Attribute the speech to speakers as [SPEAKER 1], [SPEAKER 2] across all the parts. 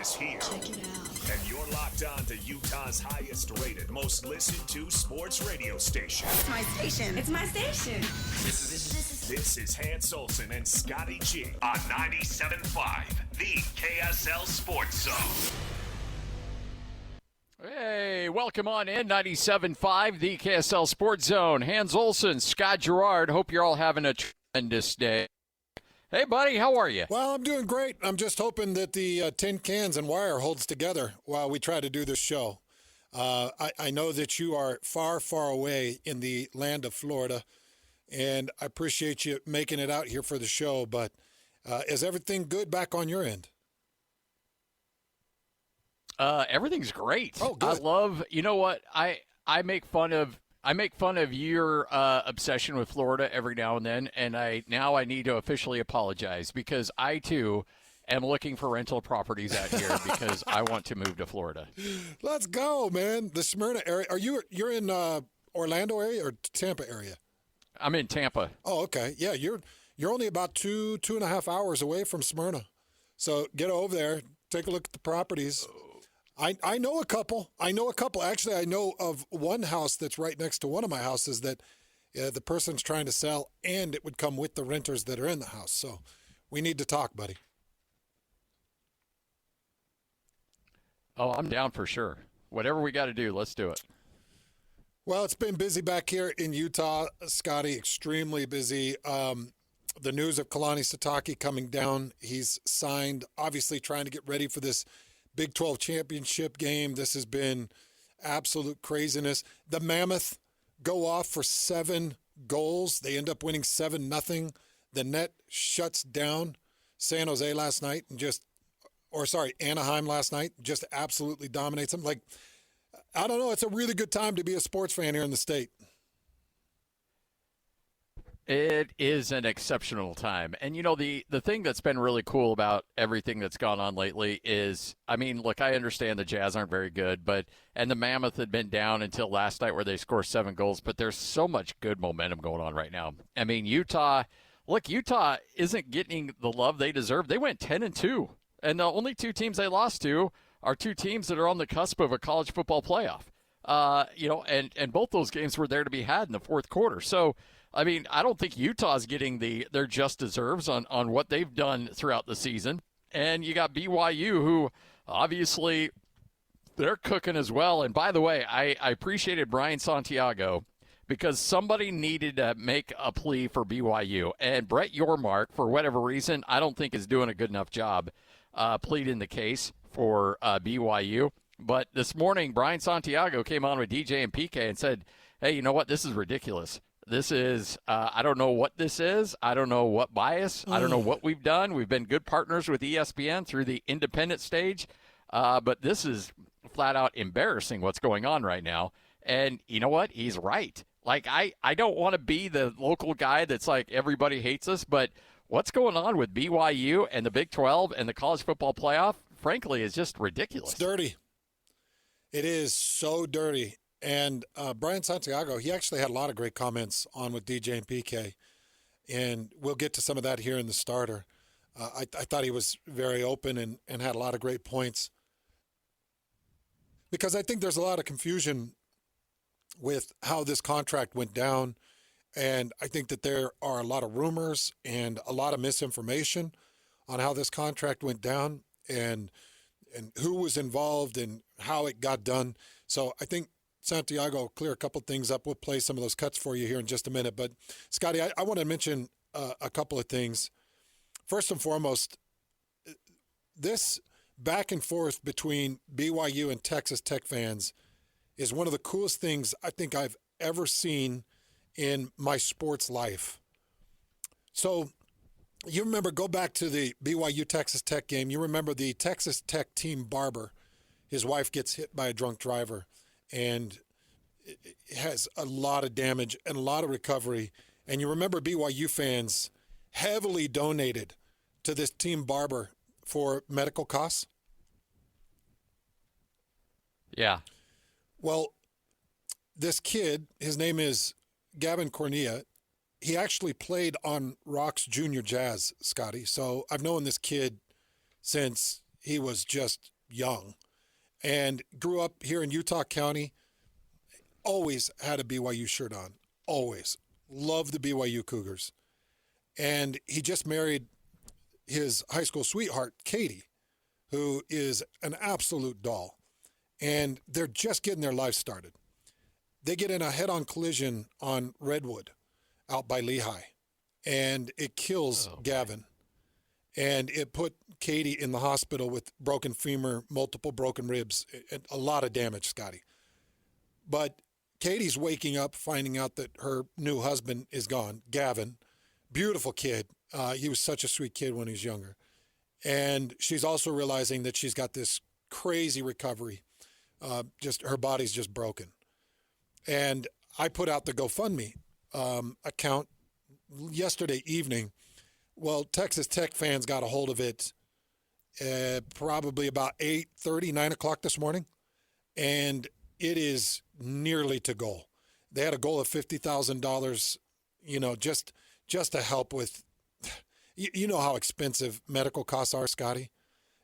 [SPEAKER 1] is here.
[SPEAKER 2] Check it out.
[SPEAKER 1] And you're locked on to Utah's highest rated, most listened to sports radio station.
[SPEAKER 2] It's my station. It's my station.
[SPEAKER 1] This is Hans Olsen and Scotty G on 97.5, the KSL Sports Zone.
[SPEAKER 3] Hey, welcome on in 97.5, the KSL Sports Zone. Hans Olsen, Scott Gerard. Hope you're all having a tremendous day. Hey, buddy, how are you?
[SPEAKER 4] Well, I'm doing great. I'm just hoping that the tin cans and wire holds together while we try to do this show. I know that you are far, far away in the land of Florida, and I appreciate you making it out here for the show, but is everything good back on your end?
[SPEAKER 3] Everything's great.
[SPEAKER 4] Oh, good.
[SPEAKER 3] I love, you know what, I make fun of your obsession with Florida every now and then, and I need to officially apologize because I too am looking for rental properties out here because I want to move to Florida.
[SPEAKER 4] Let's go, man. The Smyrna area. You're in Orlando area or Tampa area?
[SPEAKER 3] I'm in Tampa.
[SPEAKER 4] Oh, okay. Yeah, you're only about 2.5 hours away from Smyrna. So get over there, take a look at the properties. I know a couple. Actually, I know of one house that's right next to one of my houses that the person's trying to sell, and it would come with the renters that are in the house. So we need to talk, buddy.
[SPEAKER 3] Oh, I'm down for sure. Whatever we got to do, let's do it.
[SPEAKER 4] Well, it's been busy back here in Utah, Scotty, extremely busy. The news of Kalani Sitake coming down. He's signed, obviously trying to get ready for this Big 12 championship game. This has been absolute craziness. The Mammoth go off for 7 goals. They end up winning 7-0. The net shuts down San Jose last night and Anaheim last night, just absolutely dominates them. Like, I don't know. It's a really good time to be a sports fan here in the state.
[SPEAKER 3] It is an exceptional time. And, you know, the thing that's been really cool about everything that's gone on lately is, I mean, look, I understand the Jazz aren't very good, and the Mammoth had been down until last night where they scored 7 goals, but there's so much good momentum going on right now. I mean, Utah isn't getting the love they deserve. They went 10-2, and the only 2 teams they lost to are 2 teams that are on the cusp of a college football playoff. And both those games were there to be had in the fourth quarter. So, I mean, I don't think Utah's getting their just deserves on what they've done throughout the season. And you got BYU, who obviously they're cooking as well. And by the way, I appreciated Brian Santiago because somebody needed to make a plea for BYU. And Brett Yormark, for whatever reason, I don't think is doing a good enough job pleading the case for BYU. But this morning, Brian Santiago came on with DJ and PK and said, hey, you know what? This is ridiculous. This is, I don't know what this is. I don't know what bias. I don't know what we've done. We've been good partners with ESPN through the independent stage. But this is flat out embarrassing what's going on right now. And you know what? He's right. Like, I don't want to be the local guy that's like, everybody hates us. But what's going on with BYU and the Big 12 and the college football playoff, frankly, is just ridiculous.
[SPEAKER 4] It's dirty. It is so dirty. And Brian Santiago, he actually had a lot of great comments on with DJ and PK. And we'll get to some of that here in the starter. I thought he was very open and had a lot of great points. Because I think there's a lot of confusion with how this contract went down. And I think that there are a lot of rumors and a lot of misinformation on how this contract went down and who was involved and how it got done. So I think Santiago will clear a couple things up. We'll play some of those cuts for you here in just a minute. But, Scotty, I want to mention a couple of things. First and foremost, this back and forth between BYU and Texas Tech fans is one of the coolest things I think I've ever seen in my sports life. So you remember, go back to the BYU-Texas Tech game. You remember the Texas Tech team barber. His wife gets hit by a drunk driver. And it has a lot of damage and a lot of recovery. And you remember BYU fans heavily donated to this team barber for medical costs?
[SPEAKER 3] Yeah.
[SPEAKER 4] Well, this kid, his name is Gavin Cornea. He actually played on Rock's Junior Jazz, Scotty. So I've known this kid since he was just young and grew up here in Utah County. Always had a BYU shirt on. Always. Loved the BYU Cougars. And he just married his high school sweetheart, Katie, who is an absolute doll. And they're just getting their life started. They get in a head-on collision on Redwood out by Lehigh, and it kills Gavin. And it put Katie in the hospital with broken femur, multiple broken ribs, and a lot of damage, Scotty. But Katie's waking up, finding out that her new husband is gone, Gavin. Beautiful kid. He was such a sweet kid when he was younger. And she's also realizing that she's got this crazy recovery. Just her body's just broken. And I put out the GoFundMe account yesterday evening. Well, Texas Tech fans got a hold of it probably about 8:30, 9 o'clock this morning. And it is nearly to goal. They had a goal of $50,000, just to help with, you know how expensive medical costs are, Scotty.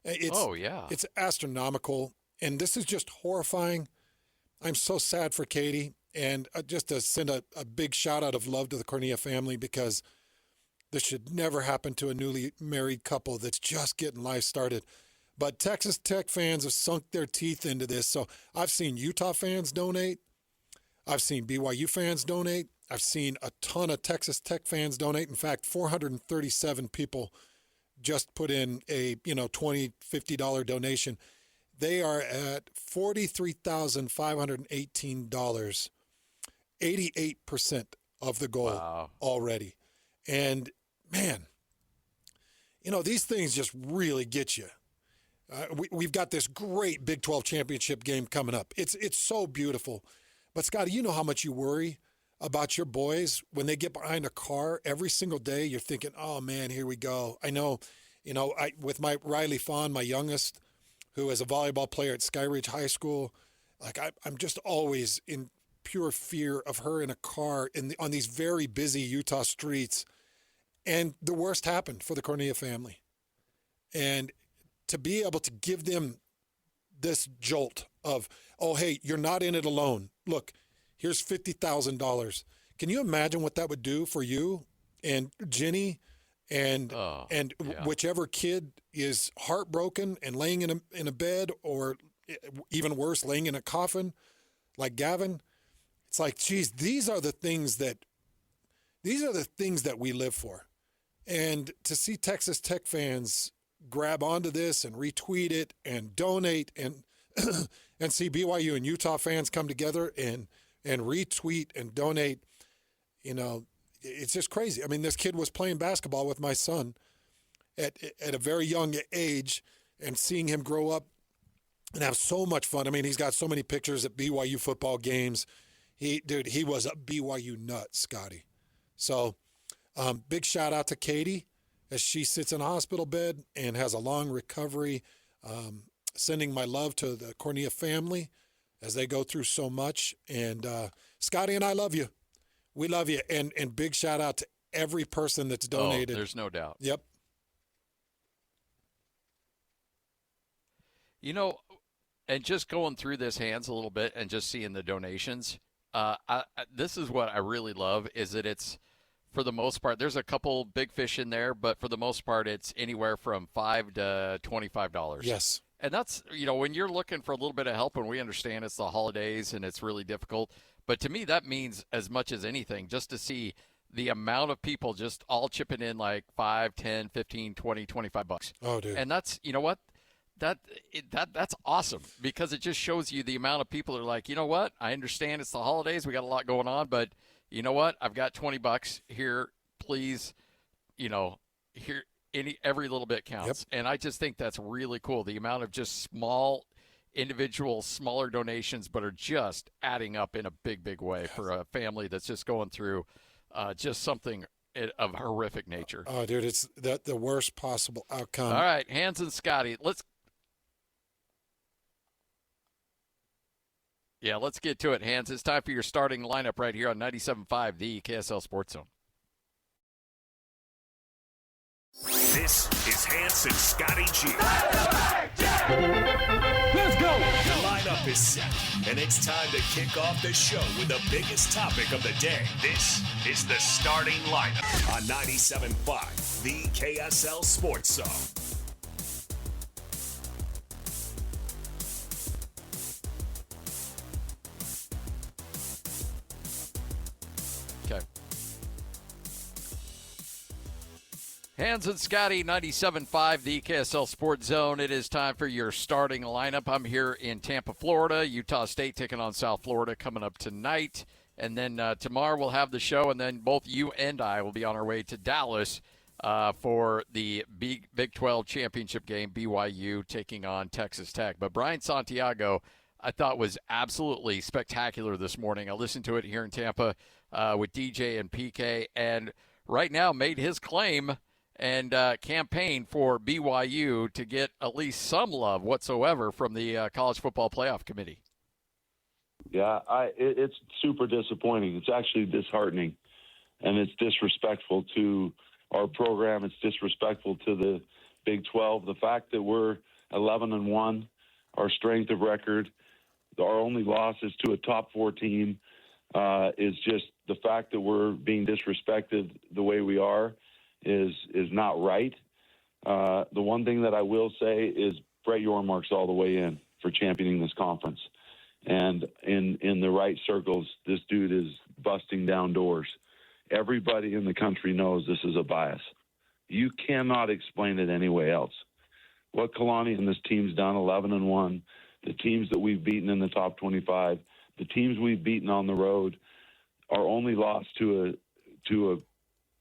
[SPEAKER 4] It's astronomical. And this is just horrifying. I'm so sad for Katie, and just to send a big shout out of love to the Cornea family, because this should never happen to a newly married couple that's just getting life started. But Texas Tech fans have sunk their teeth into this. So I've seen Utah fans donate. I've seen BYU fans donate. I've seen a ton of Texas Tech fans donate. In fact, 437 people just put in a $20, $50 donation. They are at $43,518, 88% of the goal already. And, man, these things just really get you. We've got this great Big 12 championship game coming up. It's so beautiful. But, Scotty, you know how much you worry about your boys when they get behind a car every single day. You're thinking, oh, man, here we go. I know, with my Riley Fawn, my youngest, who is a volleyball player at Skyridge High School, I'm just always in pure fear of her in a car on these very busy Utah streets. And the worst happened for the Cornea family. And to be able to give them this jolt of, oh, hey, you're not in it alone. Look, here's $50,000. Can you imagine what that would do for you and Jenny and whichever kid is heartbroken and laying in a bed, or even worse, laying in a coffin like Gavin? It's like, geez, these are the things that we live for. And to see Texas Tech fans grab onto this and retweet it and donate, and and see BYU and Utah fans come together and retweet and donate, it's just crazy. I mean, this kid was playing basketball with my son at a very young age, and seeing him grow up and have so much fun. I mean, he's got so many pictures at BYU football games. He was a BYU nut, Scotty. So big shout out to Katie as she sits in a hospital bed and has a long recovery. Sending my love to the Cornea family as they go through so much. And Scotty and I love you. We love you. And big shout out to every person that's donated.
[SPEAKER 3] There's no doubt.
[SPEAKER 4] Yep.
[SPEAKER 3] And just going through this, Hans, a little bit and just seeing the donations, this is what I really love, is that it's, for the most part, there's a couple big fish in there, but for the most part, it's anywhere from $5 to $25.
[SPEAKER 4] Yes.
[SPEAKER 3] And that's, when you're looking for a little bit of help, and we understand it's the holidays and it's really difficult, but to me that means as much as anything, just to see the amount of people just all chipping in like 5, 10, 15, 20, $25. Oh, dude. And that's, what? That's awesome, because it just shows you the amount of people that are like, you know what? I understand it's the holidays. We got a lot going on, but you know what? I've got $20 here. Please, here, every little bit counts. Yep. And I just think that's really cool. The amount of just small individual, smaller donations, but are just adding up in a big, big way for a family that's just going through just something of horrific nature.
[SPEAKER 4] Oh, dude, it's the worst possible outcome.
[SPEAKER 3] All right, Hans and Scotty, let's get to it, Hans. It's time for your starting lineup right here on 97.5, the KSL Sports Zone.
[SPEAKER 1] This is Hans and Scotty G. set, and it's time to kick off the show with the biggest topic of the day. This is the starting lineup on 97.5, the KSL Sports Zone.
[SPEAKER 3] Okay. Hans and Scotty, 97.5, the KSL Sports Zone. It is time for your starting lineup. I'm here in Tampa, Florida. Utah State taking on South Florida coming up tonight. And then tomorrow we'll have the show, and then both you and I will be on our way to Dallas for the Big 12 championship game, BYU taking on Texas Tech. But Brian Santiago, I thought, was absolutely spectacular this morning. I listened to it here in Tampa with DJ and PK, and right now made his claim and campaign for BYU to get at least some love whatsoever from the College Football Playoff Committee.
[SPEAKER 5] Yeah, it's super disappointing. It's actually disheartening, and it's disrespectful to our program. It's disrespectful to the Big 12. The fact that we're 11-1, our strength of record, our only loss is to a top 4 team, is just the fact that we're being disrespected the way we are is not right. The one thing that I will say is Brett Yormark's all the way in for championing this conference. And in the right circles, this dude is busting down doors. Everybody in the country knows this is a bias. You cannot explain it any way else. What Kalani and this team's done, 11-1, the teams that we've beaten in the top 25, the teams we've beaten on the road, our only loss to a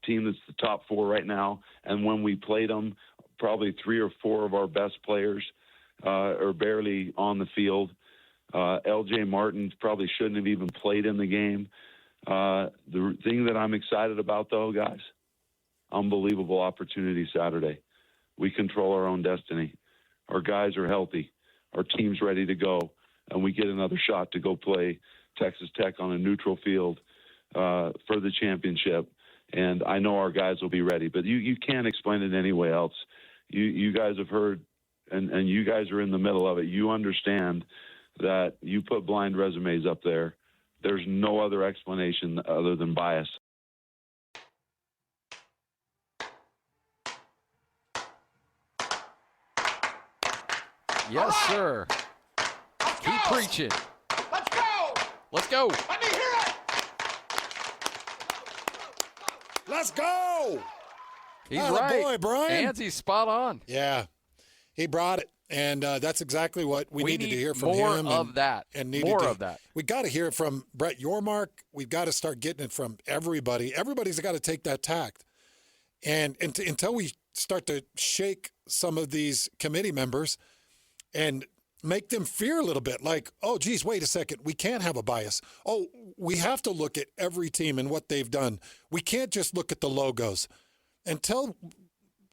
[SPEAKER 5] team that's the top 4 right now, and when we played them, probably 3 or 4 of our best players are barely on the field. LJ Martin probably shouldn't have even played in the game. The thing that I'm excited about, though, guys, unbelievable opportunity Saturday. We control our own destiny. Our guys are healthy. Our team's ready to go, and we get another shot to go play Texas Tech on a neutral field for the championship. And I know our guys will be ready, but you can't explain it any way else. You guys have heard, and you guys are in the middle of it. You understand that you put blind resumes up there. There's no other explanation other than bias.
[SPEAKER 3] Yes, sir. Keep preaching.
[SPEAKER 6] Let's go.
[SPEAKER 3] Let's go.
[SPEAKER 6] Let me hear it.
[SPEAKER 4] Let's go.
[SPEAKER 3] He's
[SPEAKER 4] Atta
[SPEAKER 3] right.
[SPEAKER 4] boy, Brian.
[SPEAKER 3] Andy's spot on.
[SPEAKER 4] Yeah, he brought it. And that's exactly what we needed
[SPEAKER 3] need
[SPEAKER 4] to hear from
[SPEAKER 3] more
[SPEAKER 4] him.
[SPEAKER 3] of that. More of that.
[SPEAKER 4] We got to hear it from Brett Yormark. We've got to start getting it from everybody. Everybody's got to take that tact. And until we start to shake some of these committee members and make them fear a little bit, like, oh, geez, wait a second, we can't have a bias. Oh, we have to look at every team and what they've done. We can't just look at the logos. Until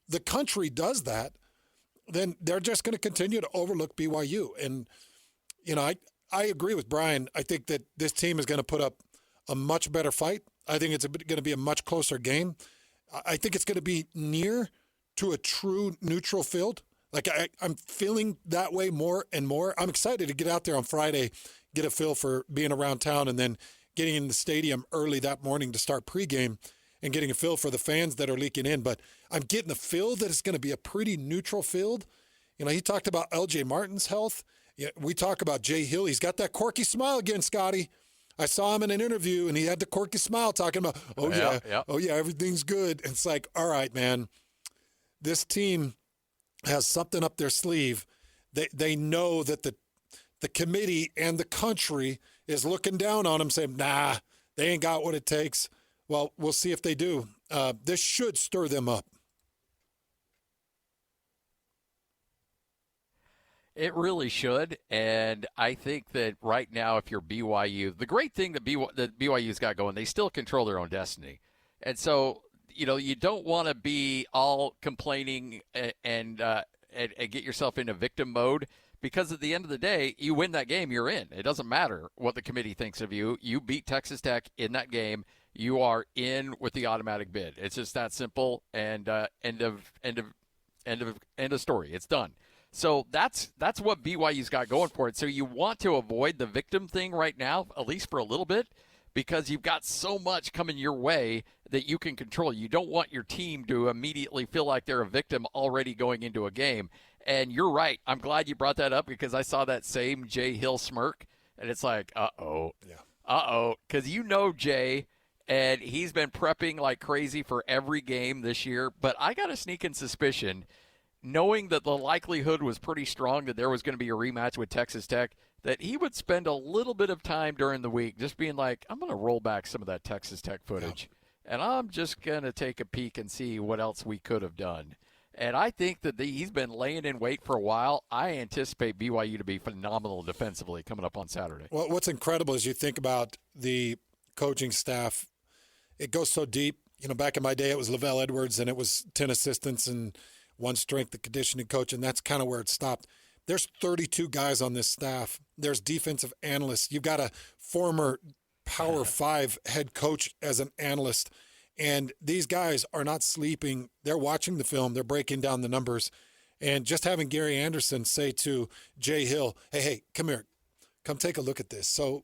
[SPEAKER 4] the country does that, then they're just going to continue to overlook BYU. And, you know, I agree with Brian. I think that this team is going to put up a much better fight. I think it's going to be a much closer game. I think it's going to be near to a true neutral field. Like, I'm feeling that way more and more. I'm excited to get out there on Friday, get a feel for being around town, and then getting in the stadium early that morning to start pregame and getting a feel for the fans that are leaking in. But I'm getting a feel that it's going to be a pretty neutral field. You know, he talked about LJ Martin's health. Yeah, we talk about Jay Hill. He's got that quirky smile again, Scotty. I saw him in an interview, and he had the quirky smile talking about, oh, yeah, everything's good. And it's like, all right, man, this team has something up their sleeve. They know that the committee and the country is looking down on them saying, nah, they ain't got what it takes. Well, we'll see if they do. This should stir them up.
[SPEAKER 3] It really should, and I think that right now, if you're BYU, the great thing that BYU's got going, they still control their own destiny. And so, you know, you don't want to be all complaining and get yourself into victim mode, because at the end of the day, you win that game, you're in. It doesn't matter what the committee thinks of you. You beat Texas Tech in that game. You are in with the automatic bid. It's just that simple, and end of story. It's done. So that's what BYU's got going for it. So you want to avoid the victim thing right now, at least for a little bit, because you've got so much coming your way that you can control. You don't want your team to immediately feel like they're a victim already going into a game. And you're right. I'm glad you brought that up because I saw that same Jay Hill smirk, and it's like, uh-oh.
[SPEAKER 4] Yeah.
[SPEAKER 3] Uh-oh. Because you know Jay, and he's been prepping like crazy for every game this year. But I got a sneaking suspicion, knowing that the likelihood was pretty strong that there was going to be a rematch with Texas Tech, that he would spend a little bit of time during the week just being like, I'm going to roll back some of that Texas Tech footage, and I'm just going to take a peek and see what else we could have done. And I think that he's been laying in wait for a while. I anticipate BYU to be phenomenal defensively coming up on Saturday.
[SPEAKER 4] Well, what's incredible is you think about the coaching staff. It goes so deep. You know, back in my day, it was Lavelle Edwards, and it was 10 assistants and one strength and conditioning coach, and that's kind of where it stopped. There's 32 guys on this staff. There's defensive analysts. You've got a former Power 5 head coach as an analyst. And these guys are not sleeping. They're watching the film. They're breaking down the numbers. And just having Gary Anderson say to Jay Hill, hey, come here. Come take a look at this. So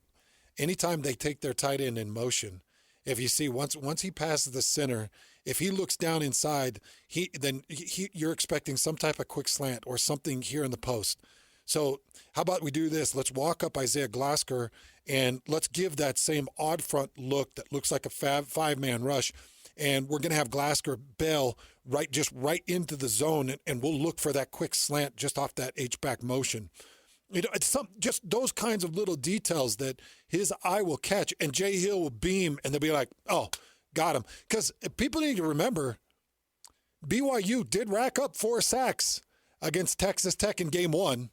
[SPEAKER 4] anytime they take their tight end in motion, if you see once he passes the center, if he looks down inside, you're expecting some type of quick slant or something here in the post. So how about we do this? Let's walk up Isaiah Glasker and let's give that same odd front look that looks like a five-man rush. And we're going to have Glasker bail right into the zone, and we'll look for that quick slant just off that H-back motion. You know, it's just those kinds of little details that his eye will catch, and Jay Hill will beam, and they'll be like, oh, got him. Because people need to remember, BYU did rack up 4 sacks against Texas Tech in game 1.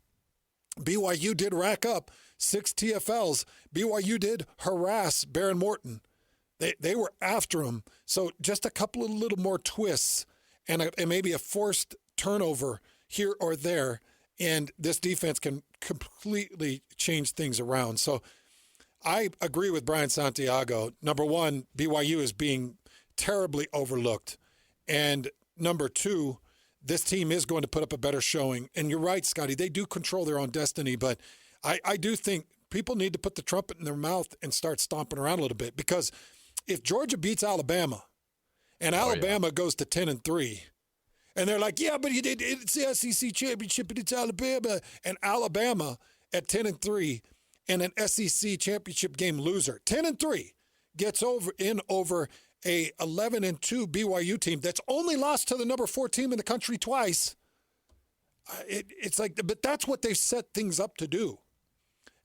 [SPEAKER 4] BYU did rack up 6 TFLs. BYU did harass Baron Morton. They were after him. So just a couple of little more twists and maybe a forced turnover here or there, and this defense can completely change things around. So I agree with Brian Santiago. Number one, BYU is being terribly overlooked. And number two, this team is going to put up a better showing. And you're right, Scotty, they do control their own destiny. But I do think people need to put the trumpet in their mouth and start stomping around a little bit. Because if Georgia beats Alabama and Alabama goes to 10-3, and they're like, yeah, but it's the SEC championship and it's Alabama. And Alabama at 10-3 and an SEC championship game loser, 10-3, gets over a 11-2 BYU team that's only lost to the number 4 team in the country twice. It's like, but that's what they've set things up to do.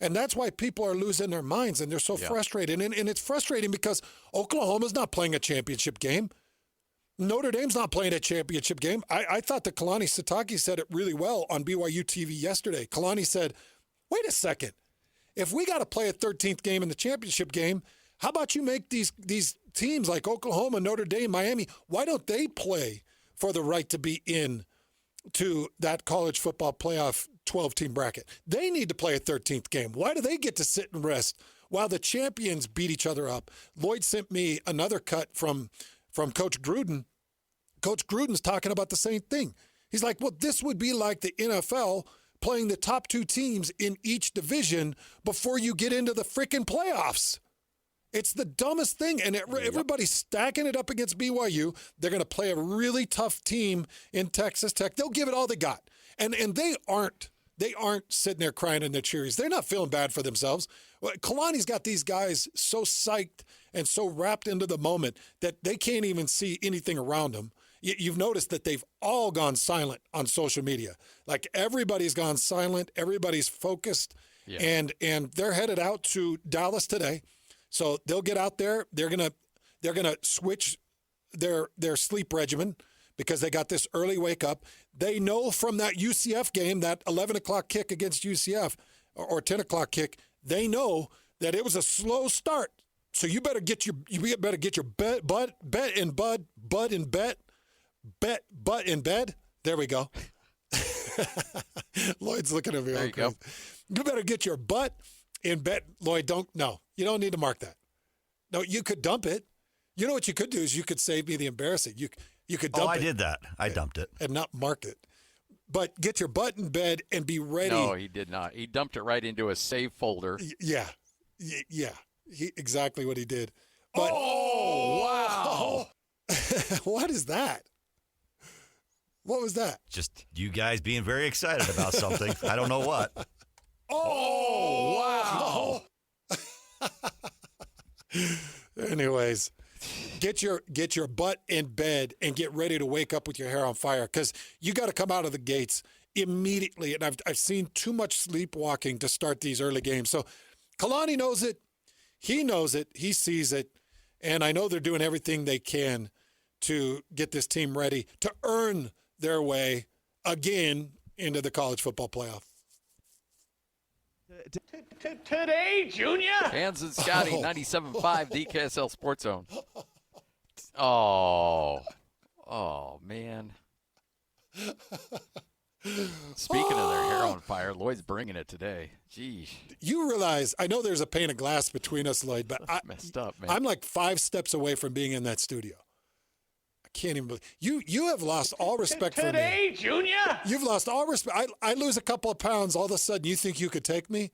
[SPEAKER 4] And that's why people are losing their minds and they're so frustrated. And it's frustrating because Oklahoma's not playing a championship game. Notre Dame's not playing a championship game. I thought that Kalani Sitake said it really well on BYU TV yesterday. Kalani said, wait a second. If we got to play a 13th game in the championship game, how about you make these teams like Oklahoma, Notre Dame, Miami, why don't they play for the right to be in to that college football playoff 12-team bracket? They need to play a 13th game. Why do they get to sit and rest while the champions beat each other up? Lloyd sent me another cut from Coach Gruden. Coach Gruden's talking about the same thing. He's like, well, this would be like the NFL playing the top 2 teams in each division before you get into the freaking playoffs. It's the dumbest thing, and everybody's stacking it up against BYU. They're going to play a really tough team in Texas Tech. They'll give it all they got, and they aren't sitting there crying in their cheers. They're not feeling bad for themselves. Kalani's got these guys so psyched and so wrapped into the moment that they can't even see anything around them. You've noticed that they've all gone silent on social media. Like everybody's gone silent. Everybody's focused, and they're headed out to Dallas today. So they'll get out there. They're gonna switch their sleep regimen because they got this early wake up. They know from that UCF game, that 11 o'clock kick against UCF or 10 o'clock kick, they know that it was a slow start. So you better get your butt in bed. There we go. Lloyd's looking at me.
[SPEAKER 3] There you go.
[SPEAKER 4] You better get your butt in bed. Lloyd, you don't need to mark that. No, you could dump it. You know what you could do is you could save me the embarrassing. You could dump it.
[SPEAKER 7] I did that. I dumped it.
[SPEAKER 4] And not mark it. but get your butt in bed and be ready.
[SPEAKER 3] No, he did not. He dumped it right into a save folder.
[SPEAKER 4] Yeah. Exactly what he did. But,
[SPEAKER 3] wow.
[SPEAKER 4] What is that? What was that?
[SPEAKER 7] Just you guys being very excited about something. I don't know what.
[SPEAKER 3] Oh, wow.
[SPEAKER 4] Anyways, get your butt in bed and get ready to wake up with your hair on fire, because you got to come out of the gates immediately. And I've seen too much sleepwalking to start these early games. So Kalani knows it. He knows it. He sees it. And I know they're doing everything they can to get this team ready to earn their way again into the college football playoff.
[SPEAKER 6] Today, Junior.
[SPEAKER 3] Hans and Scotty, 97.5, the KSL Sports Zone. Oh, man. Speaking of their hair on fire, Lloyd's bringing it today. Geez.
[SPEAKER 4] You realize, I know there's a pane of glass between us, Lloyd, but
[SPEAKER 3] Messed up, man.
[SPEAKER 4] I'm like 5 steps away from being in that studio. I can't even believe you have lost all respect for me.
[SPEAKER 6] Today, Junior.
[SPEAKER 4] You've lost all respect. I lose a couple of pounds, all of a sudden you think you could take me?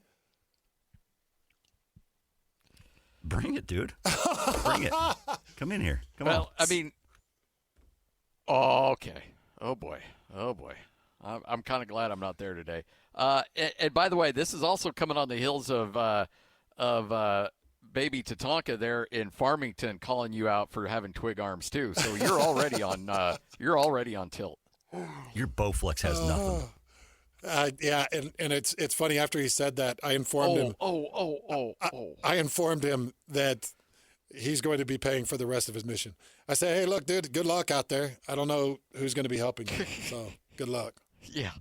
[SPEAKER 7] Bring it, dude. Bring it. Come in here. Come on.
[SPEAKER 3] Well, I mean, okay. Oh, boy. I'm kind of glad I'm not there today. And by the way, this is also coming on the heels of baby Tatanka there in Farmington calling you out for having twig arms too. So you're already on tilt.
[SPEAKER 7] Your Bowflex has nothing.
[SPEAKER 4] Yeah, and it's funny, after he said that, I informed him. I informed him that he's going to be paying for the rest of his mission. I said, hey, look, dude, good luck out there. I don't know who's going to be helping you, so good luck.
[SPEAKER 3] Yeah.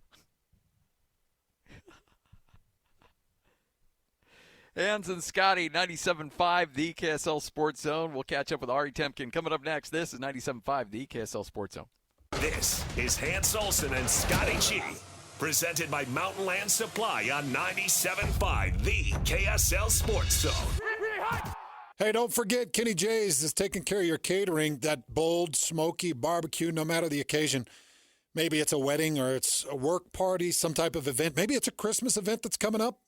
[SPEAKER 3] Hans and Scotty, 97.5, the KSL Sports Zone. We'll catch up with Ari Temkin coming up next. This is 97.5, the KSL Sports Zone.
[SPEAKER 1] This is Hans Olsen and Scotty G, presented by Mountain Land Supply on 97.5, the KSL Sports Zone.
[SPEAKER 4] Hey, don't forget, Kenny J's is taking care of your catering, that bold, smoky barbecue, no matter the occasion. Maybe it's a wedding or it's a work party, some type of event. Maybe it's a Christmas event that's coming up.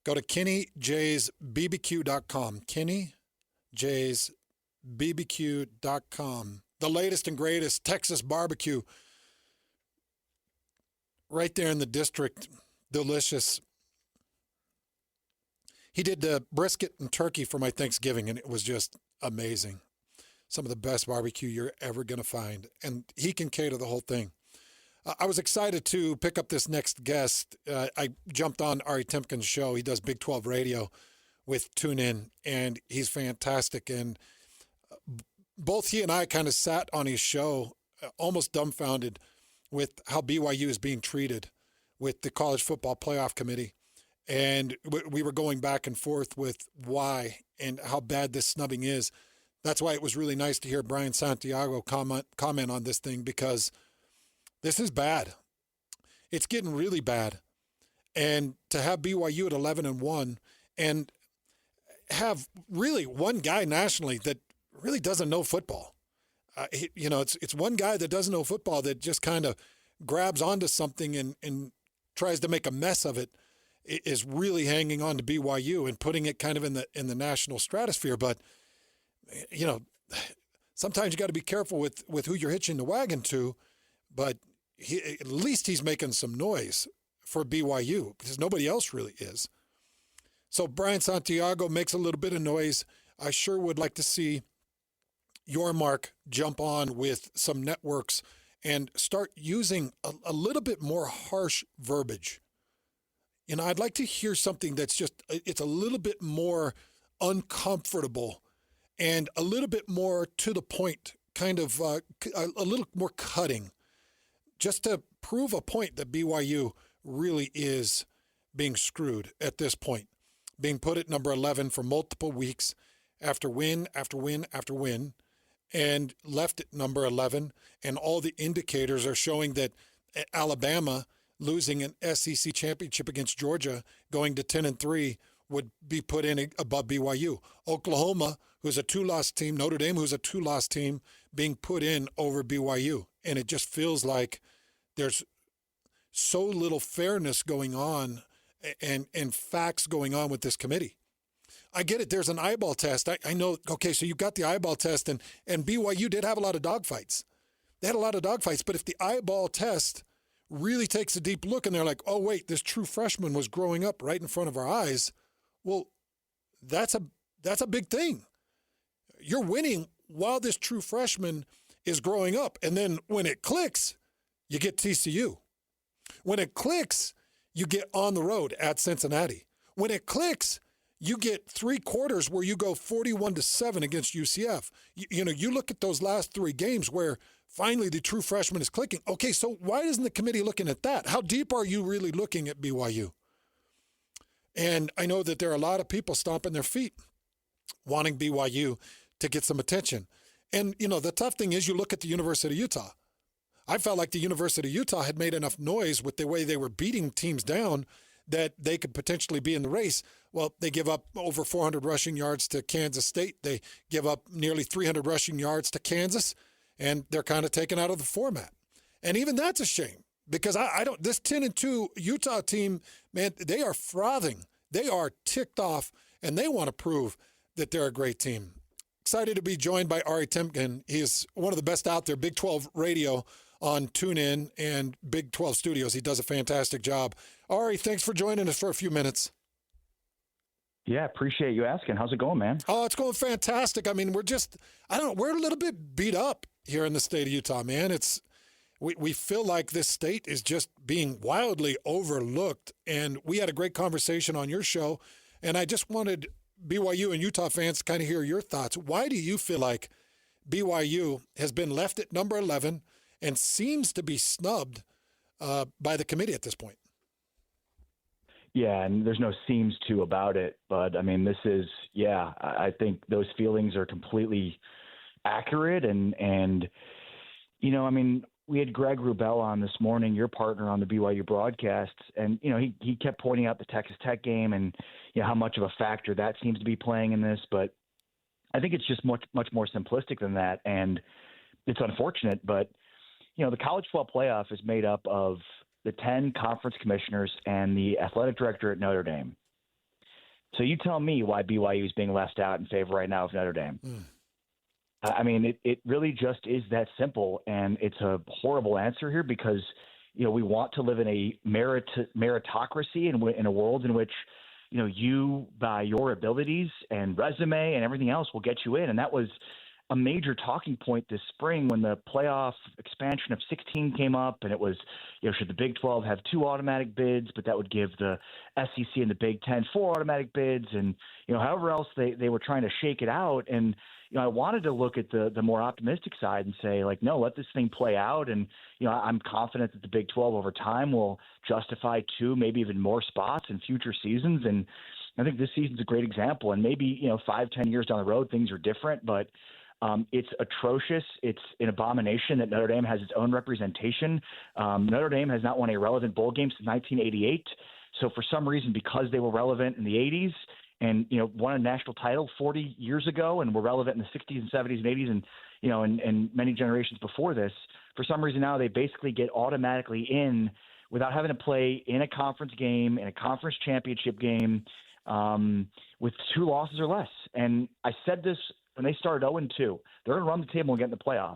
[SPEAKER 4] Go to KennyJ'sBBQ.com. KennyJ'sBBQ.com. The latest and greatest Texas barbecue right there in the district. Delicious. He did the brisket and turkey for my Thanksgiving, and it was just amazing. Some of the best barbecue you're ever going to find. And he can cater the whole thing. I was excited to pick up this next guest. I jumped on Ari Temkin's show. He does Big 12 radio with TuneIn, and he's fantastic. And both he and I kind of sat on his show almost dumbfounded with how BYU is being treated with the College Football Playoff Committee. And we were going back and forth with why and how bad this snubbing is. That's why it was really nice to hear Brian Santiago comment on this thing, because this is bad. It's getting really bad. And to have BYU at 11-1 and have really one guy nationally that really doesn't know football. It's one guy that doesn't know football that just kind of grabs onto something and tries to make a mess of it, is really hanging on to BYU and putting it kind of in the national stratosphere. But, sometimes you got to be careful with who you're hitching the wagon to. But at least he's making some noise for BYU, because nobody else really is. So Brian Santiago makes a little bit of noise. I sure would like to see your mark jump on with some networks and start using a little bit more harsh verbiage. I'd like to hear something that's it's a little bit more uncomfortable and a little bit more to the point, kind of a little more cutting, just to prove a point that BYU really is being screwed at this point, being put at number 11 for multiple weeks after win after win after win, and left at number 11. And all the indicators are showing that Alabama losing an SEC championship against Georgia, going to 10-3, would be put in above BYU. Oklahoma, who's a 2-loss team, Notre Dame, who's a 2-loss team, being put in over BYU. And it just feels like there's so little fairness going on and facts going on with this committee. I get it. There's an eyeball test. I know. Okay, so you got the eyeball test, and BYU did have a lot of dogfights. They had a lot of dogfights, but if the eyeball test really takes a deep look and they're like, oh, wait, this true freshman was growing up right in front of our eyes, well, that's a big thing. You're winning while this true freshman is growing up. And then when it clicks, you get TCU. When it clicks, you get on the road at Cincinnati. When it clicks, you get 3 quarters where you go 41-7 against UCF. You look at those last 3 games where finally the true freshman is clicking. Okay, so why isn't the committee looking at that? How deep are you really looking at BYU? And I know that there are a lot of people stomping their feet wanting BYU to get some attention. And, the tough thing is you look at the University of Utah. I felt like the University of Utah had made enough noise with the way they were beating teams down that they could potentially be in the race. Well, they give up over 400 rushing yards to Kansas State. They give up nearly 300 rushing yards to Kansas, and they're kind of taken out of the format. And even that's a shame because I don't. This 10-2 Utah team, man, they are frothing. They are ticked off, and they want to prove that they're a great team. Excited to be joined by Ari Temkin. He is one of the best out there, Big 12 radio on TuneIn and Big 12 Studios. He does a fantastic job. Ari, thanks for joining us for a few minutes.
[SPEAKER 8] Yeah, appreciate you asking. How's it going, man?
[SPEAKER 4] Oh, it's going fantastic. I mean, we're a little bit beat up here in the state of Utah, man. We feel like this state is just being wildly overlooked. And we had a great conversation on your show, and I just wanted BYU and Utah fans to kind of hear your thoughts. Why do you feel like BYU has been left at number 11 and seems to be snubbed by the committee at this point?
[SPEAKER 8] Yeah, and there's no seems to about it. But, I mean, I think those feelings are completely accurate. And we had Greg Wrubell on this morning, your partner on the BYU broadcast, and, he kept pointing out the Texas Tech game and, how much of a factor that seems to be playing in this. But I think it's just much more simplistic than that. And it's unfortunate, but, the college football playoff is made up of the 10 conference commissioners and the athletic director at Notre Dame. So you tell me why BYU is being left out in favor right now of Notre Dame. I mean, it really just is that simple, and it's a horrible answer here because, we want to live in a meritocracy in a world in which, you, by your abilities and resume and everything else, will get you in. And that was a major talking point this spring when the playoff expansion of 16 came up, and it was, should the Big 12 have 2 automatic bids, but that would give the SEC and the Big 10 4 automatic bids, and however else they were trying to shake it out. And I wanted to look at the more optimistic side and say, like, no, let this thing play out. And I'm confident that the Big 12 over time will justify 2, maybe even more spots in future seasons. And I think this season's a great example. And maybe 5-10 years down the road things are different, but it's atrocious. It's an abomination that Notre Dame has its own representation. Notre Dame has not won a relevant bowl game since 1988. So for some reason, because they were relevant in the 80s and, won a national title 40 years ago and were relevant in the 60s and 70s and 80s and many generations before this, for some reason now they basically get automatically in without having to play in a conference game, in a conference championship game with 2 losses or less. And I said this when they started 0-2, they're going to run the table and get in the playoff.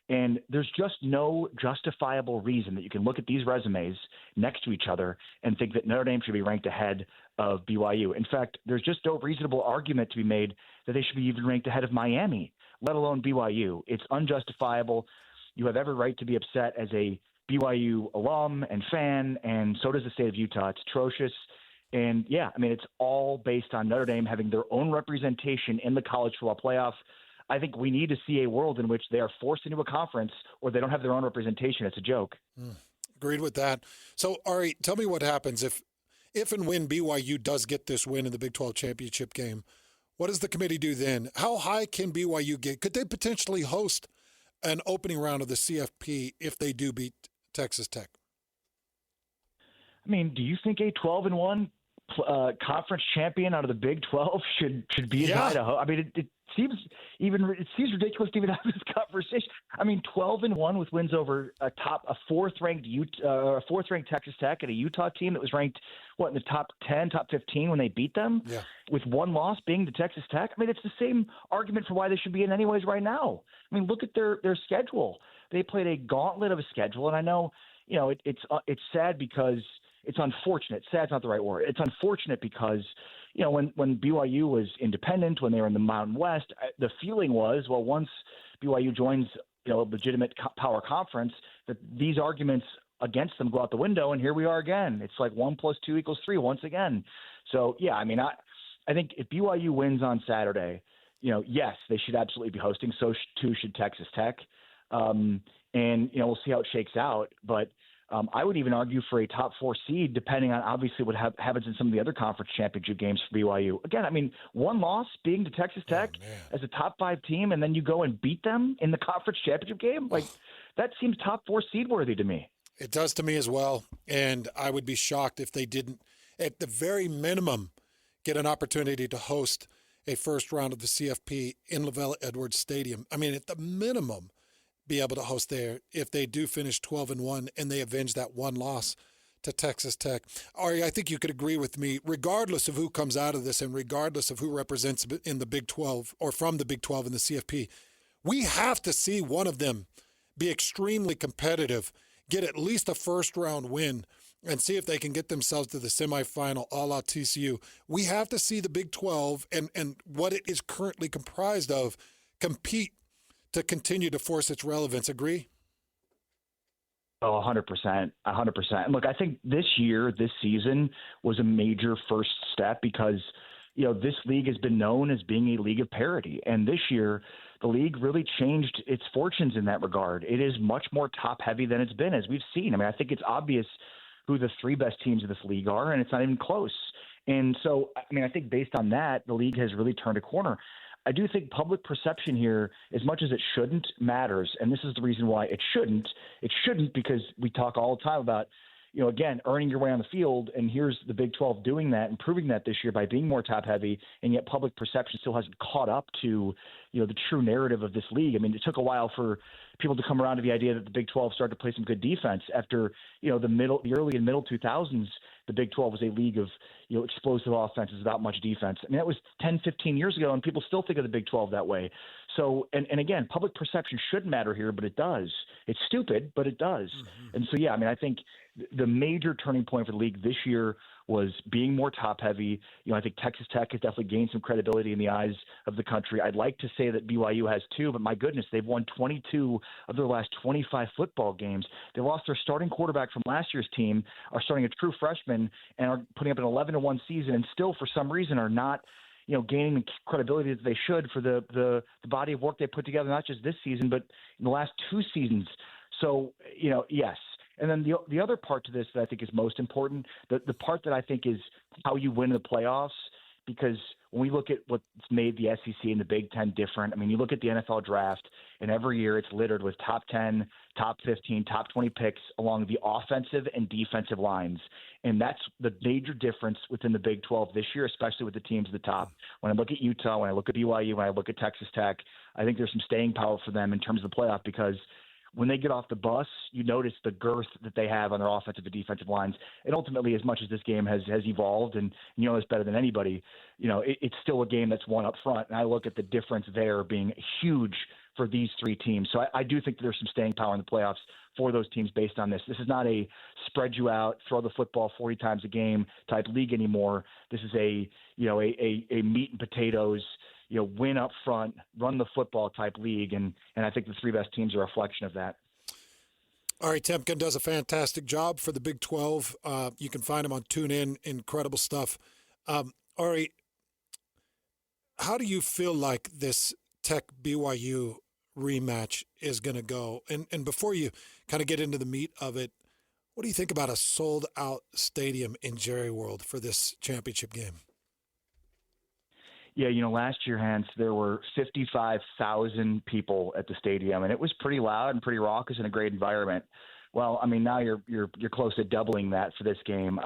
[SPEAKER 8] And there's just no justifiable reason that you can look at these resumes next to each other and think that Notre Dame should be ranked ahead of BYU. In fact, there's just no reasonable argument to be made that they should be even ranked ahead of Miami, let alone BYU. It's unjustifiable. You have every right to be upset as a BYU alum and fan, and so does the state of Utah. It's atrocious. And, yeah, I mean, it's all based on Notre Dame having their own representation in the college football playoff. I think we need to see a world in which they are forced into a conference or they don't have their own representation. It's a joke.
[SPEAKER 4] Agreed with that. So, Ari, tell me what happens if and when BYU does get this win in the Big 12 championship game. What does the committee do then? How high can BYU get? Could they potentially host an opening round of the CFP if they do beat Texas Tech?
[SPEAKER 8] I mean, do you think a 12-1 conference champion out of the Big 12 should be as high to host. I mean, it seems ridiculous to even have this conversation. I mean, 12-1 with wins over a fourth-ranked Texas Tech and a Utah team that was ranked in the top 10, top 15 when they beat them.
[SPEAKER 4] Yeah. With
[SPEAKER 8] one loss being to Texas Tech. I mean, it's the same argument for why they should be in anyways right now. I mean, look at their schedule. They played a gauntlet of a schedule, and I know it's sad because. It's unfortunate. Sad's not the right word. It's unfortunate because, when BYU was independent, when they were in the Mountain West, the feeling was, well, once BYU joins, a legitimate power conference, that these arguments against them go out the window, and here we are again. It's like 1 + 2 = 3 once again. So, yeah, I mean, I think if BYU wins on Saturday, yes, they should absolutely be hosting. So, too, should Texas Tech. And, we'll see how it shakes out. But I would even argue for a top 4 seed, depending on obviously what happens in some of the other conference championship games for BYU. Again, I mean, one loss being to Texas Tech as a top 5 team, and then you go and beat them in the conference championship game, that seems top 4 seed worthy to me.
[SPEAKER 4] It does to me as well, and I would be shocked if they didn't, at the very minimum, get an opportunity to host a first round of the CFP in LaVell Edwards Stadium. I mean, at the minimum, be able to host there if they do finish 12-1 and they avenge that one loss to Texas Tech. Ari, I think you could agree with me, regardless of who comes out of this and regardless of who represents in the Big 12 or from the Big 12 and the CFP, we have to see one of them be extremely competitive, get at least a first-round win, and see if they can get themselves to the semifinal a la TCU. We have to see the Big 12 and what it is currently comprised of compete to continue to force its relevance. Agree?
[SPEAKER 8] Oh, 100%. 100%. And look, I think this season was a major first step because, this league has been known as being a league of parity. And this year, the league really changed its fortunes in that regard. It is much more top-heavy than it's been, as we've seen. I mean, I think it's obvious who the 3 best teams of this league are, and it's not even close. And so, I mean, I think based on that, the league has really turned a corner. I do think public perception here, as much as it shouldn't, matters. And this is the reason why it shouldn't. It shouldn't because we talk all the time about, again, earning your way on the field. And here's the Big 12 doing that and proving that this year by being more top heavy. And yet public perception still hasn't caught up to, the true narrative of this league. I mean, it took a while for people to come around to the idea that the Big 12 started to play some good defense after, the early and middle 2000s. The Big 12 was a league of, explosive offenses without much defense. I mean, that was 10, 15 years ago, and people still think of the Big 12 that way. So, and again, public perception should matter here, but it does. It's stupid, but it does. Mm-hmm. And so, yeah, I mean, I think the major turning point for the league this year was being more top-heavy. I think Texas Tech has definitely gained some credibility in the eyes of the country. I'd like to say that BYU has too, but my goodness, they've won 22 of their last 25 football games. They lost their starting quarterback from last year's team, are starting a true freshman, and are putting up an 11-1 season, and still, for some reason, are not gaining the credibility that they should for the body of work they put together, not just this season, but in the last 2 seasons. So, yes. And then the other part to this that I think is most important, the part that I think is how you win the playoffs, because when we look at what's made the SEC and the Big Ten different, I mean, you look at the NFL draft, and every year it's littered with top 10, top 15, top 20 picks along the offensive and defensive lines. And that's the major difference within the Big 12 this year, especially with the teams at the top. When I look at Utah, when I look at BYU, when I look at Texas Tech, I think there's some staying power for them in terms of the playoff because when they get off the bus, you notice the girth that they have on their offensive and defensive lines. And ultimately, as much as this game has evolved, and you know this better than anybody, it's still a game that's won up front. And I look at the difference there being huge for these 3 teams. So I do think that there's some staying power in the playoffs for those teams based on this. This is not a spread you out, throw the football 40 times a game type league anymore. This is a meat and potatoes, win up front, run the football type league. And I think the 3 best teams are a reflection of that.
[SPEAKER 4] All right, Temkin does a fantastic job for the Big 12. You can find him on TuneIn. Incredible stuff. Ari, how do you feel like this Tech BYU rematch is going to go? And before you kind of get into the meat of it, what do you think about a sold-out stadium in Jerry World for this championship game?
[SPEAKER 8] Yeah, last year, Hans, there were 55,000 people at the stadium, and it was pretty loud and pretty raucous and a great environment. Well, I mean, now you're close to doubling that for this game.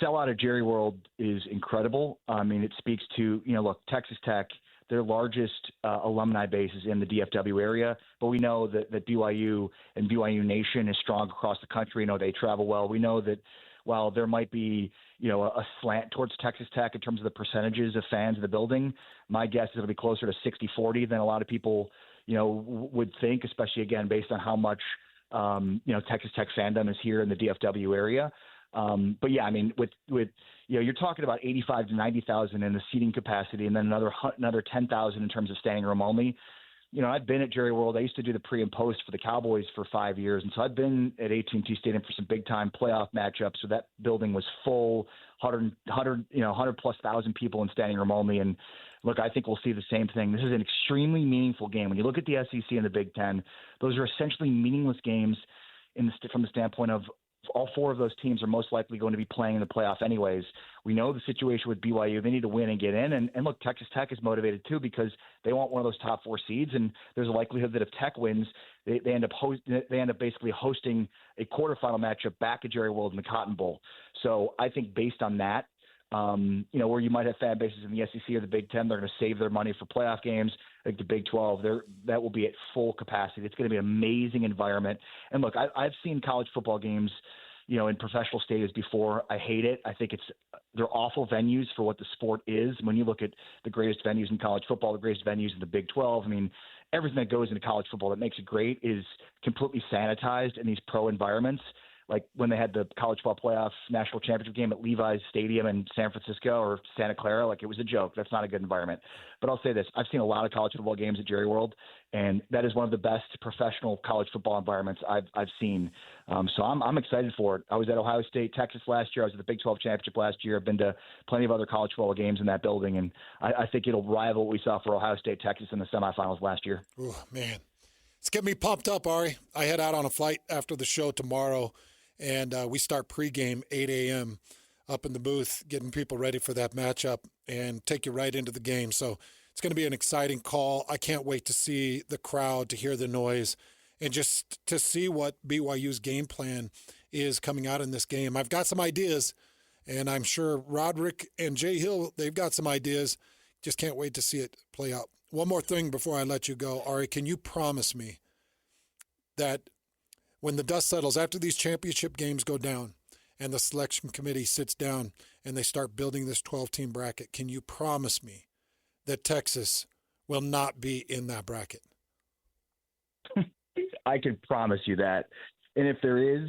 [SPEAKER 8] sellout at Jerry World is incredible. I mean, it speaks to, look, Texas Tech, their largest alumni base is in the DFW area, but we know that BYU and BYU Nation is strong across the country. They travel well. We know that while there might be, a slant towards Texas Tech in terms of the percentages of fans in the building, my guess is it'll be closer to 60-40 than a lot of people, would think, especially, again, based on how much, Texas Tech fandom is here in the DFW area. But yeah, I mean, with you're talking about 85 to 90,000 in the seating capacity, and then another 10,000 in terms of standing room only. I've been at Jerry World. I used to do the pre and post for the Cowboys for 5 years, and so I've been at AT&T Stadium for some big time playoff matchups. So that building was full, 100 plus thousand people in standing room only. And look, I think we'll see the same thing. This is an extremely meaningful game. When you look at the SEC and the Big Ten, those are essentially meaningless games from the standpoint of all four of those teams are most likely going to be playing in the playoff anyways. We know the situation with BYU. They need to win and get in. And look, Texas Tech is motivated too because they want one of those top four seeds. And there's a likelihood that if Tech wins, they end up basically hosting a quarterfinal matchup back at Jerry World in the Cotton Bowl. So I think based on that, where you might have fan bases in the SEC or the Big Ten, they're going to save their money for playoff games. Like the Big 12, that will be at full capacity. It's going to be an amazing environment. And look, I've seen college football games, in professional stadiums before. I hate it. I think they're awful venues for what the sport is. When you look at the greatest venues in college football, the greatest venues in the Big 12, I mean, everything that goes into college football that makes it great is completely sanitized in these pro environments. Like when they had the college football playoff national championship game at Levi's Stadium in San Francisco or Santa Clara, like it was a joke. That's not a good environment. But I'll say this. I've seen a lot of college football games at Jerry World, and that is one of the best professional college football environments I've seen. So I'm excited for it. I was at Ohio State, Texas last year. I was at the Big 12 championship last year. I've been to plenty of other college football games in that building, and I think it'll rival what we saw for Ohio State, Texas in the semifinals last year.
[SPEAKER 4] Oh, man. It's getting me pumped up, Ari. I head out on a flight after the show tomorrow. And we start pregame 8 a.m. up in the booth, getting people ready for that matchup and take you right into the game. So it's going to be an exciting call. I can't wait to see the crowd, to hear the noise, and just to see what BYU's game plan is coming out in this game. I've got some ideas, and I'm sure Roderick and Jay Hill, they've got some ideas. Just can't wait to see it play out. One more thing before I let you go. Ari, can you promise me that when the dust settles, after these championship games go down and the selection committee sits down and they start building this 12-team bracket, can you promise me that Texas will not be in that bracket?
[SPEAKER 8] I can promise you that. And if there is,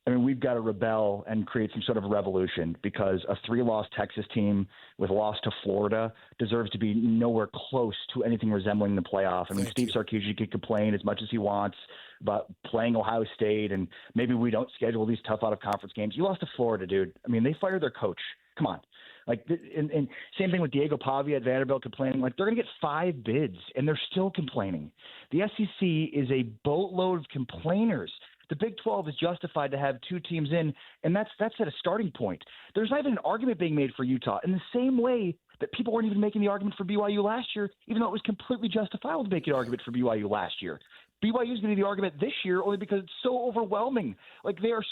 [SPEAKER 8] I mean, we've got to rebel and create some sort of revolution because a 3-loss Texas team with a loss to Florida deserves to be nowhere close to anything resembling the playoff. I mean, Steve Sarkisian can complain as much as he wants about playing Ohio State and maybe we don't schedule these tough out-of-conference games. You lost to Florida, dude. I mean, they fired their coach. Come on. Like, and same thing with Diego Pavia at Vanderbilt complaining. Like, they're going to get 5 bids, and they're still complaining. The SEC is a boatload of complainers. The Big 12 is justified to have 2 teams in, and that's at a starting point. There's not even an argument being made for Utah in the same way that people weren't even making the argument for BYU last year, even though it was completely justifiable to make an argument for BYU last year. BYU is going to be the argument this year only because it's so overwhelming. Like, they are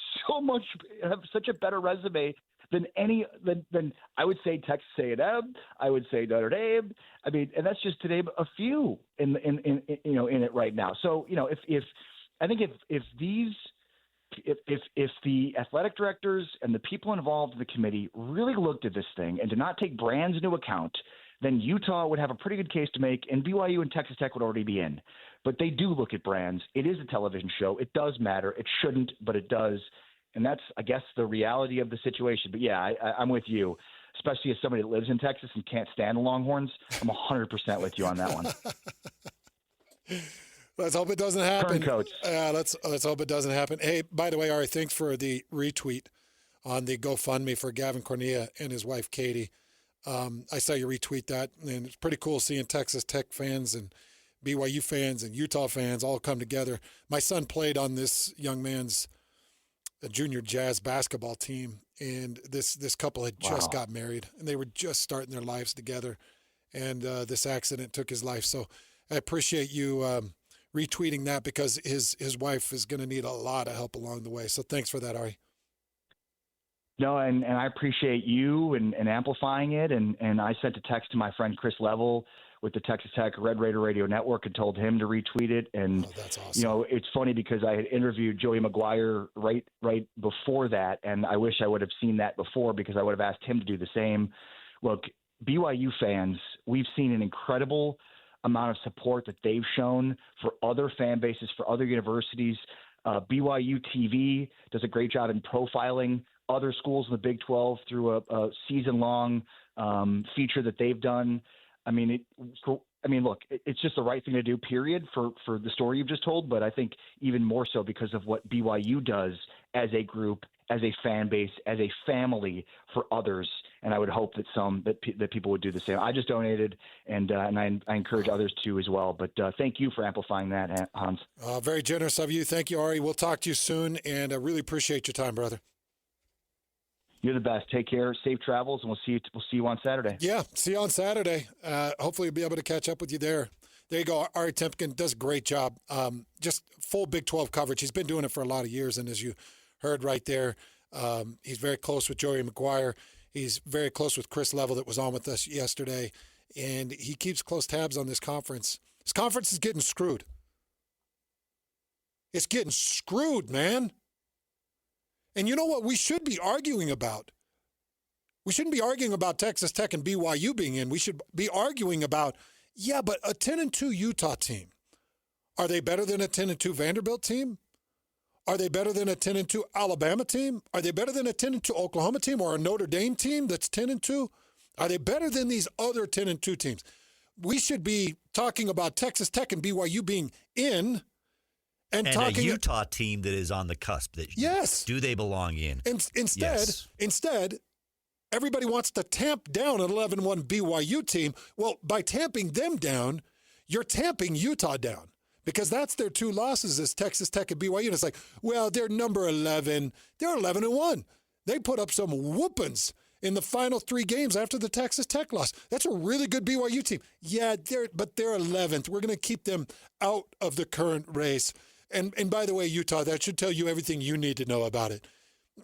[SPEAKER 8] have such a better resume than I would say Texas A&M. I would say Notre Dame. I mean, and that's just to name a few in it right now. So I think if the athletic directors and the people involved in the committee really looked at this thing and did not take brands into account, then Utah would have a pretty good case to make, and BYU and Texas Tech would already be in. But they do look at brands. It is a television show. It does matter. It shouldn't, but it does. And that's, I guess, the reality of the situation. But, yeah, I'm with you, especially as somebody that lives in Texas and can't stand the Longhorns. I'm 100% with you on that one.
[SPEAKER 4] Let's hope it doesn't happen.
[SPEAKER 8] Coach.
[SPEAKER 4] Let's hope it doesn't happen. Hey, by the way, Ari, thanks for the retweet on the GoFundMe for Gavin Cornea and his wife, Katie. I saw you retweet that, and it's pretty cool seeing Texas Tech fans and BYU fans and Utah fans all come together. My son played on this young man's junior jazz basketball team, and this couple had just got married, and they were just starting their lives together, and this accident took his life. So I appreciate you retweeting that because his wife is going to need a lot of help along the way. So thanks for that, Ari.
[SPEAKER 8] No, and I appreciate you and amplifying it. And I sent a text to my friend Chris Level with the Texas Tech Red Raider Radio Network and told him to retweet it. And,
[SPEAKER 4] that's awesome.
[SPEAKER 8] you know, it's funny because I had interviewed Joey McGuire right before that, and I wish I would have seen that before because I would have asked him to do the same. Look, BYU fans, we've seen an incredible amount of support that they've shown for other fan bases, for other universities. BYU TV does a great job in profiling other schools in the Big 12 through a season-long feature that they've done. I mean, look, it's just the right thing to do, period, for the story you've just told. But I think even more so because of what BYU does as a group, as a fan base, as a family for others. And I would hope that people would do the same. I just donated, and I encourage others to as well. But thank you for amplifying that, Hans.
[SPEAKER 4] Very generous of you. Thank you, Ari. We'll talk to you soon, and I really appreciate your time, brother.
[SPEAKER 8] You're the best. Take care. Safe travels, and we'll see you on Saturday.
[SPEAKER 4] Yeah, see you on Saturday. Hopefully we'll be able to catch up with you there. There you go. Ari Temkin does a great job. Just full Big 12 coverage. He's been doing it for a lot of years, and as you heard right there, he's very close with Joey McGuire. He's very close with Chris Level that was on with us yesterday, and he keeps close tabs on this conference. This conference is getting screwed. It's getting screwed, man. And you know what we should be arguing about? We shouldn't be arguing about Texas Tech and BYU being in. We should be arguing about, but a 10-2 Utah team. Are they better than a 10-2 Vanderbilt team? Are they better than a 10-2 Alabama team? Are they better than a 10-2 Oklahoma team or a Notre Dame team that's 10-2? Are they better than these other 10-2 teams? We should be talking about Texas Tech and BYU being in. And
[SPEAKER 7] a Utah team that is on the cusp. Do they belong in?
[SPEAKER 4] And instead, everybody wants to tamp down an 11-1 BYU team. Well, by tamping them down, you're tamping Utah down because that's their two losses is Texas Tech and BYU. And it's like, well, they're number 11. They're 11-1. They put up some whoopings in the final 3 games after the Texas Tech loss. That's a really good BYU team. Yeah, they're 11th. We're going to keep them out of the current race. And by the way, Utah, that should tell you everything you need to know about it.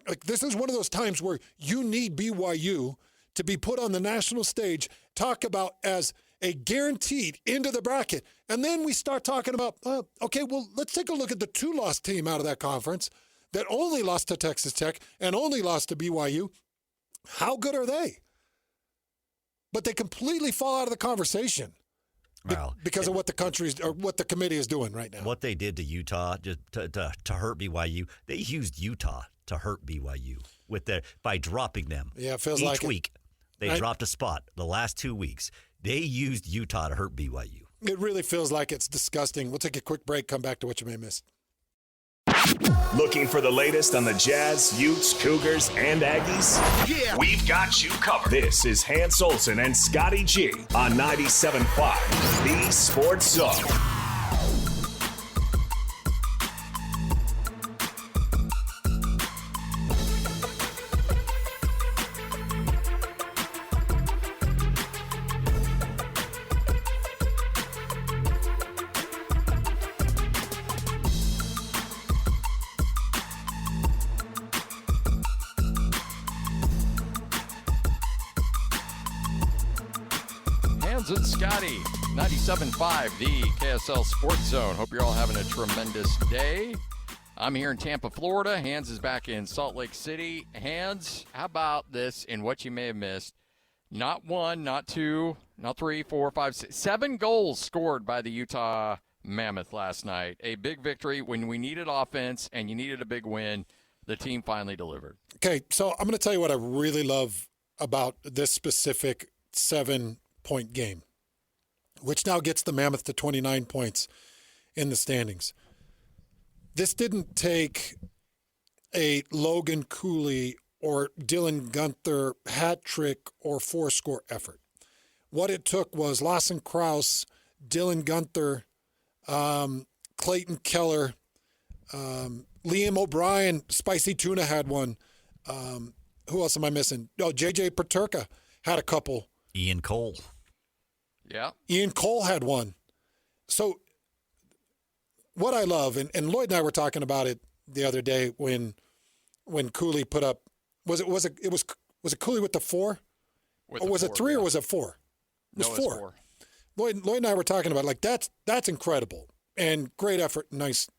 [SPEAKER 4] Like, this is one of those times where you need BYU to be put on the national stage, talk about as a guaranteed into the bracket. And then we start talking about, let's take a look at the 2-loss team out of that conference that only lost to Texas Tech and only lost to BYU. How good are they? But they completely fall out of the conversation. Because of what the committee is doing right now.
[SPEAKER 7] What they did to Utah just to hurt BYU, they used Utah to hurt BYU by dropping them.
[SPEAKER 4] Yeah, it feels
[SPEAKER 7] each
[SPEAKER 4] like
[SPEAKER 7] week. They dropped a spot the last 2 weeks. They used Utah to hurt BYU.
[SPEAKER 4] It really feels like it's disgusting. We'll take a quick break, come back to what you may have missed.
[SPEAKER 1] Looking for the latest on the Jazz, Utes, Cougars, and Aggies? Yeah! We've got you covered. This is Hans Olsen and Scotty G on 97.5, the Sports Zone.
[SPEAKER 3] And Scotty, 97.5, the KSL Sports Zone. Hope you're all having a tremendous day. I'm here in Tampa, Florida. Hans is back in Salt Lake City. Hans, how about this in what you may have missed? Not 1, not 2, not 3, 4, 5, 6, 7 goals scored by the Utah Mammoth last night. A big victory when we needed offense and you needed a big win. The team finally delivered.
[SPEAKER 4] Okay, so I'm going to tell you what I really love about this specific 7-point game, which now gets the Mammoth to 29 points in the standings. This didn't take a Logan Cooley or Dylan Gunther hat trick or 4-score effort. What it took was Lawson Krause, Dylan Gunther, Clayton Keller, Liam O'Brien, Spicy Tuna had one. Who else am I missing? Oh, J.J. Paterka had a couple.
[SPEAKER 7] Ian Cole.
[SPEAKER 3] Yeah.
[SPEAKER 4] Ian Cole had one. So what I love, and Lloyd and I were talking about it the other day when Cooley put up Was it Cooley with the 4? Or was it 3 or was it 4? It was 4. Lloyd and I were talking about that's incredible and great effort, nice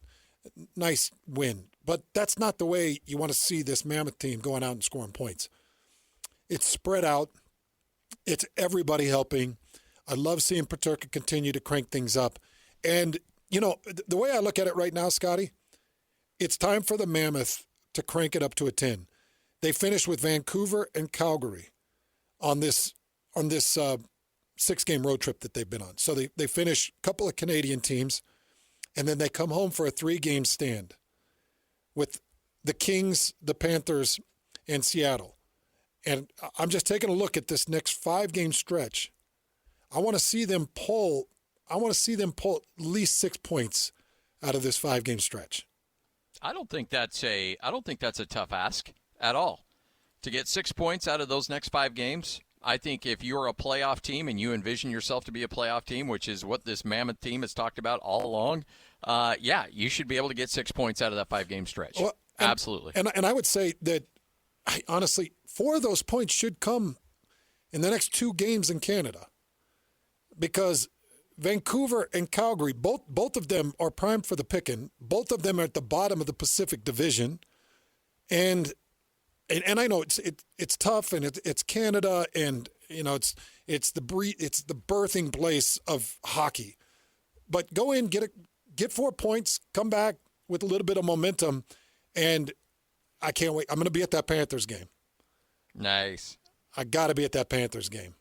[SPEAKER 4] win. But that's not the way you want to see this Mammoth team going out and scoring points. It's spread out. It's everybody helping. I love seeing Paterka continue to crank things up. And, the way I look at it right now, Scotty, it's time for the Mammoth to crank it up to a 10. They finished with Vancouver and Calgary on this 6-game road trip that they've been on. So they finish a couple of Canadian teams, and then they come home for a 3-game stand with the Kings, the Panthers, and Seattle. And I'm just taking a look at this next 5-game stretch. I want to see them pull at least 6 points out of this 5-game stretch.
[SPEAKER 3] I don't think that's a tough ask at all. To get 6 points out of those next 5 games, I think if you're a playoff team and you envision yourself to be a playoff team, which is what this Mammoth team has talked about all along, you should be able to get 6 points out of that 5-game stretch. Well, absolutely.
[SPEAKER 4] And I would say that, honestly, 4 of those points should come in the next 2 games in Canada, because Vancouver and Calgary, both of them are primed for the picking. Both of them are at the bottom of the Pacific Division, and I know it's tough, and it's Canada, and it's the birthing place of hockey. But go in, get 4 points, come back with a little bit of momentum, and I can't wait. I'm going to be at that Panthers game.
[SPEAKER 3] Nice.
[SPEAKER 4] I got to be at that Panthers game.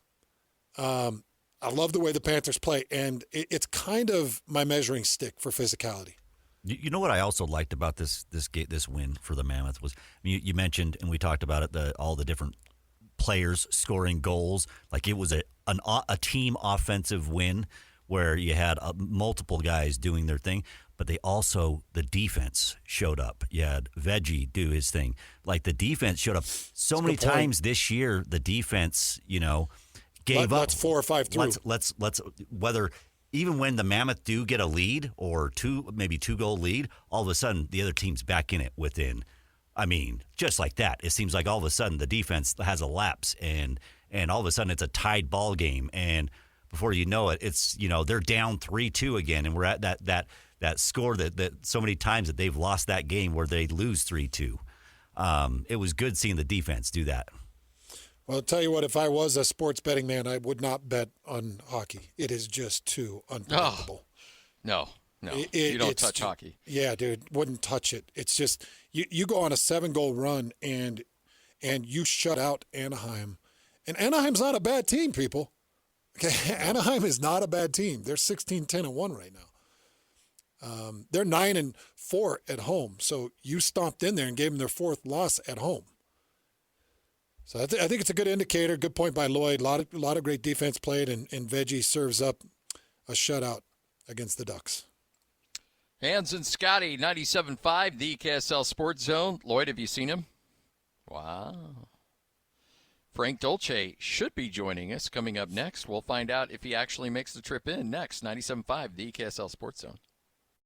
[SPEAKER 4] I love the way the Panthers play, and it's kind of my measuring stick for physicality.
[SPEAKER 7] You know what I also liked about this win for the Mammoth was, you mentioned, and we talked about it, all the different players scoring goals. Like, it was a team offensive win where you had multiple guys doing their thing, but the defense showed up. You had Veggie do his thing. Like, the defense showed up so many times this year. The defense, gave up.
[SPEAKER 4] Let's 4 or 5 through.
[SPEAKER 7] Let's whether. Even when the Mammoth do get a lead or maybe 2-goal lead, all of a sudden the other team's back in it within. Just like that. It seems like all of a sudden the defense has a lapse, and all of a sudden it's a tied ball game, and before you know it, it's they're down 3-2 again, and we're at that score that so many times that they've lost that game where they lose 3-2. It was good seeing the defense do that.
[SPEAKER 4] Well, I'll tell you what, if I was a sports betting man, I would not bet on hockey. It is just too unpredictable.
[SPEAKER 3] No. You don't touch hockey.
[SPEAKER 4] Yeah, dude, wouldn't touch it. It's just, you go on a 7-goal run and you shut out Anaheim. And Anaheim's not a bad team, people. Okay, Anaheim is not a bad team. They're 16-10-1 right now. They're 9-4 at home. So you stomped in there and gave them their 4th loss at home. So I think it's a good indicator. Good point by Lloyd. A lot of great defense played, and Veggie serves up a shutout against the Ducks.
[SPEAKER 3] Hans and Scotty, 97.5, the KSL Sports Zone. Lloyd, have you seen him? Wow. Frank Dolce should be joining us coming up next. We'll find out if he actually makes the trip in next. 97.5, the KSL Sports Zone.